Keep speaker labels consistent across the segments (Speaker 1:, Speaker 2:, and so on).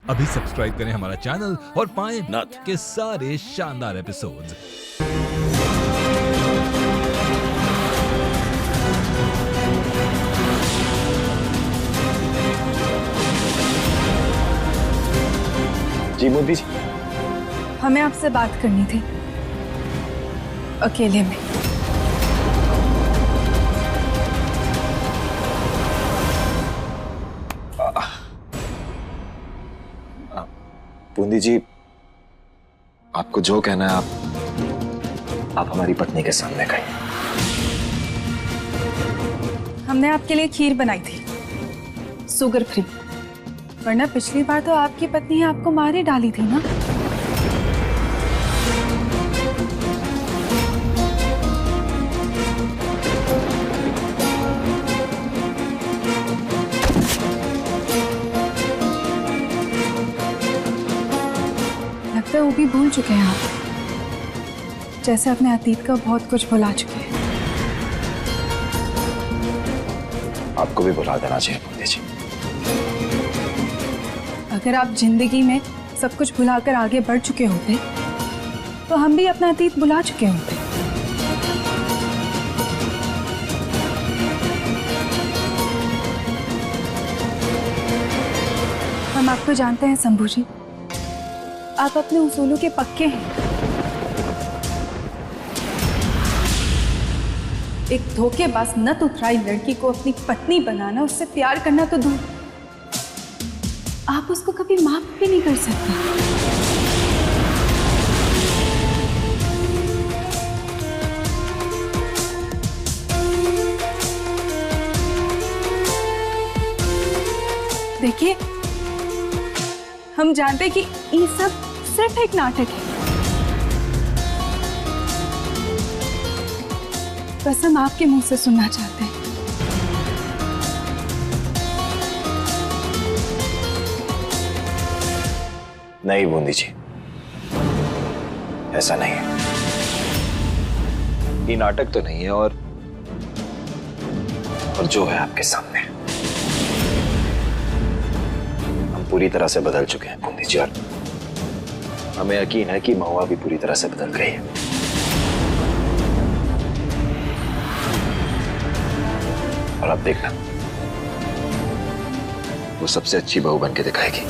Speaker 1: अभी सब्सक्राइब करें हमारा चैनल और पाएं
Speaker 2: नथ
Speaker 1: के सारे शानदार एपिसोड्स।
Speaker 2: जी मोदी जी,
Speaker 3: हमें आपसे बात करनी थी अकेले में।
Speaker 2: बूंदी जी, आपको जो कहना है आप हमारी पत्नी के सामने कहिए।
Speaker 3: हमने आपके लिए खीर बनाई थी, शुगर फ्री, वरना पिछली बार तो आपकी पत्नी आपको मार ही डाली थी ना। लगता है वो भी भूल चुके हैं आप, जैसे अपने अतीत का बहुत कुछ भुला चुके हैं।
Speaker 2: आपको भी भुला देना चाहिए बूंदी जी।
Speaker 3: अगर आप जिंदगी में सब कुछ भुलाकर आगे बढ़ चुके होते तो हम भी अपना अतीत भुला चुके होते। हम आपको जानते हैं शंभू जी, आप अपने उसूलों के पक्के हैं। एक धोखेबाज नत उतराई लड़की को अपनी पत्नी बनाना, उससे प्यार करना तो दूर, आप उसको कभी माफ भी नहीं कर सकते। देखिए, हम जानते हैं कि ये सब सिर्फ एक नाटक है। बस हम आपके मुंह से सुनना चाहते हैं।
Speaker 2: नहीं बूंदी जी, ऐसा नहीं है। ये नाटक तो नहीं है, और जो है आपके सामने, हम पूरी तरह से बदल चुके हैं बूंदी जी, और हमें यकीन है कि महुआ भी पूरी तरह से बदल गई है। और अब देखना, वो सबसे अच्छी बहू बन के दिखाएगी,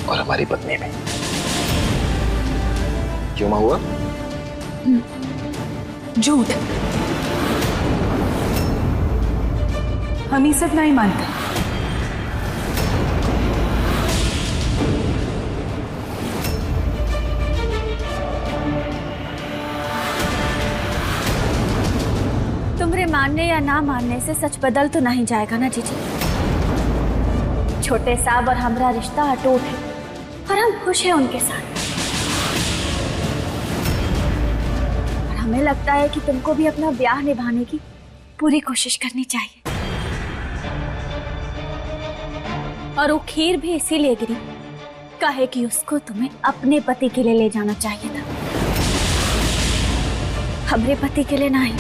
Speaker 2: और हमारी पत्नी भी। क्यों महुआ?
Speaker 3: झूठ, हम ये सब नहीं मानते।
Speaker 4: तुम्हारे मानने या ना मानने से सच बदल तो नहीं जाएगा ना जीजी। छोटे साहब और हमारा रिश्ता अटूट है, और हम खुश हैं उनके साथ। और हमें लगता है कि तुमको भी अपना ब्याह निभाने की पूरी कोशिश करनी चाहिए। और वो खीर भी इसीलिए गिरी, कहे कि उसको तुम्हें अपने पति के लिए ले जाना चाहिए था, हमारे पति के लिए नहीं।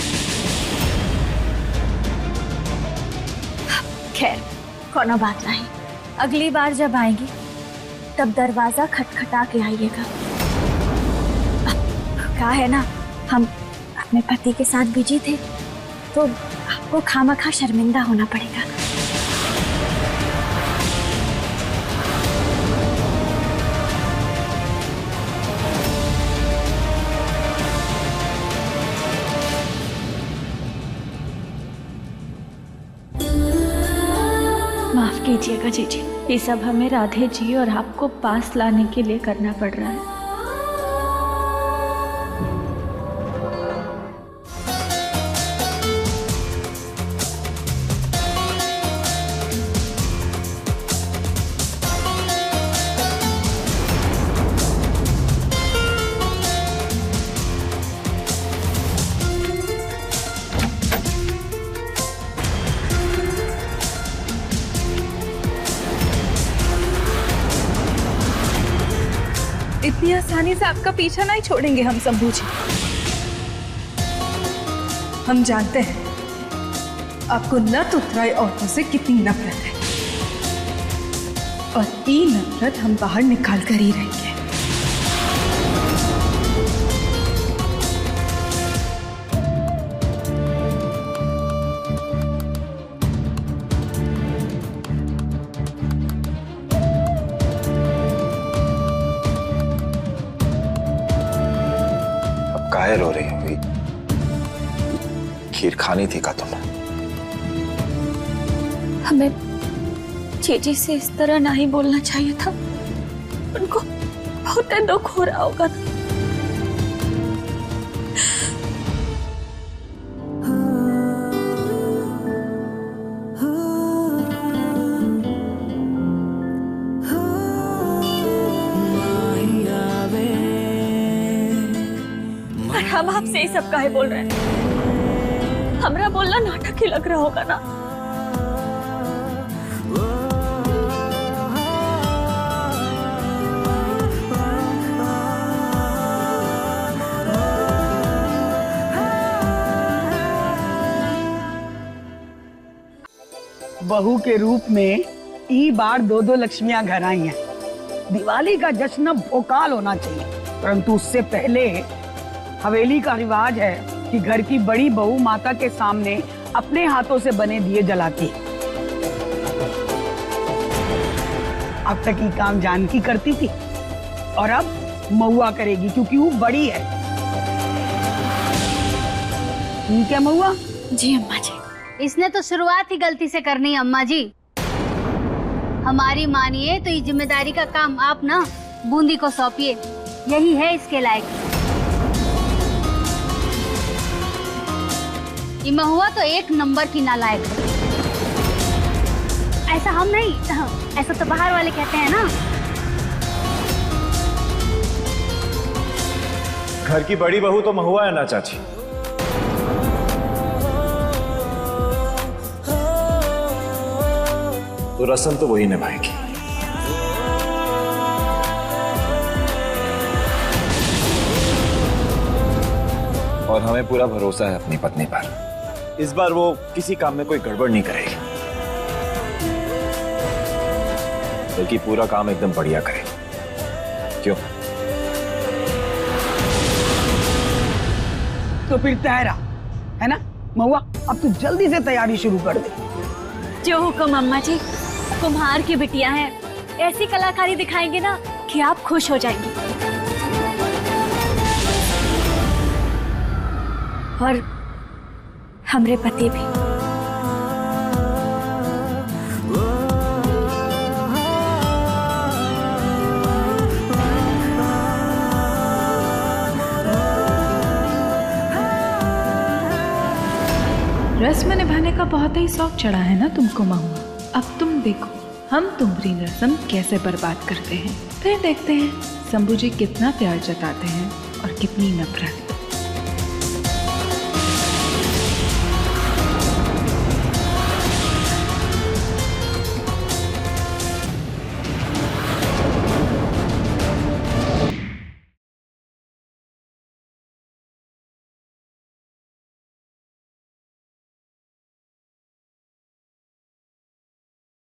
Speaker 4: खैर, कोनो बात नहीं, अगली बार जब आएंगी तब दरवाजा खटखटा के आइएगा। कहा है ना, हम अपने पति के साथ बिजी थे, तो आपको खामखा शर्मिंदा होना पड़ेगा।
Speaker 5: माफ कीजिएगा जीजी, ये सब हमें राधे जी और आपको पास लाने के लिए करना पड़ रहा है।
Speaker 3: इतनी आसानी से आपका पीछा नहीं छोड़ेंगे हम शंभू जी। हम जानते हैं आपको नत उतराई औरतों से कितनी नफरत है। और ये नफरत हम बाहर निकाल कर ही रहेंगे।
Speaker 2: अब कायल हो रही होगी, खीर खानी थी का तुम्हें?
Speaker 4: हमें जीजी से इस तरह नहीं बोलना चाहिए था। उनको बहुत दुख हो रहा होगा। पर हम आपसे ये सब काहे बोल रहे हैं? हमरा बोलना नाटक ही लग रहा होगा ना।
Speaker 6: बहू के रूप में ई बार दो लक्ष्मियां घर आई हैं। दिवाली का जश्न भोकाल होना चाहिए, परंतु उससे पहले हवेली का रिवाज है कि घर की बड़ी बहू माता के सामने अपने हाथों से बने दिए जलाती है। अब तक ये काम जानकी करती थी और अब महुआ करेगी, क्योंकि वो बड़ी है। ठीक है महुआ?
Speaker 4: जी अम्मा जी।
Speaker 7: इसने तो शुरुआत ही गलती से करनी है अम्मा जी। हमारी मानिए तो ये जिम्मेदारी का काम आप ना बूंदी को सौंपिए, यही है इसके लायक। ये महुआ तो एक नंबर की नालायक है। ऐसा हम नहीं, ऐसा तो बाहर वाले कहते हैं ना।
Speaker 2: घर की बड़ी बहू तो महुआ है ना चाची। तो रस्म तो वही निभाएगी। और हमें पूरा भरोसा है अपनी पत्नी पर। इस बार वो किसी काम में कोई गड़बड़ नहीं करेगी, बल्कि पूरा काम एकदम बढ़िया करेगी। क्यों?
Speaker 6: तो फिर तैयारा है ना महुआ? अब तू जल्दी से तैयारी शुरू कर दे।
Speaker 4: जो हुक्म अम्मा जी। कुम्हार की बिटिया हैं, ऐसी कलाकारी दिखाएंगे ना कि आप खुश हो जाएंगे। और हमरे पति भी।
Speaker 5: रस्म निभाने का बहुत ही शौक चढ़ा है ना तुमको महुआ। अब तुम देखो हम तुम्हारी रस्म कैसे बर्बाद करते हैं, फिर देखते हैं शंभू जी कितना प्यार जताते हैं और कितनी नफरत।